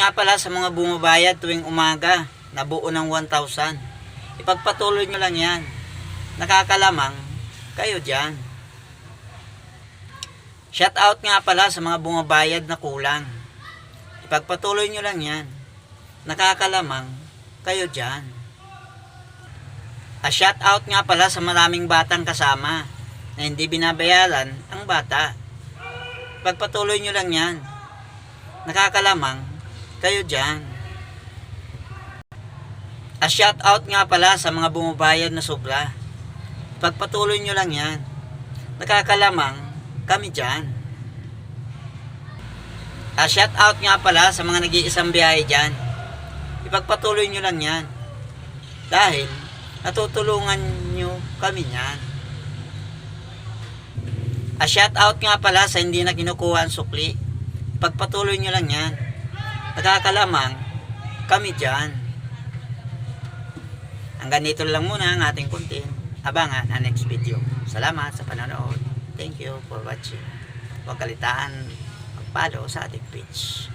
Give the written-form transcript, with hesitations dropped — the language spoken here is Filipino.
nga pala sa mga bumabayad tuwing umaga na buo ng 1,000. Ipagpatuloy nyo lang yan. Nakakalamang kayo dyan. Shout out nga pala sa mga bumabayad na kulang. Ipagpatuloy nyo lang yan. Nakakalamang kayo dyan. Shout out nga pala sa maraming batang kasama na hindi binabayaran ang bata. Ipagpatuloy nyo lang yan. Nakakalamang kayo dyan. Shout out nga pala sa mga bumabayad na sobra. Pagpatuloy nyo lang yan. Nakakalamang kami dyan. Shout out nga pala sa mga nag-iisang biyahe dyan. Ipagpatuloy nyo lang yan. Dahil natutulungan nyo kami yan. Shout out nga pala sa hindi na kinukuha ang sukli. Ipagpatuloy nyo lang yan. Nakakalamang kami dyan. Hanggang dito lang muna ang ating content. Abangan ang next video. Salamat sa panonood. Thank you for watching. Huwag kalitaan mag-follow sa ating page.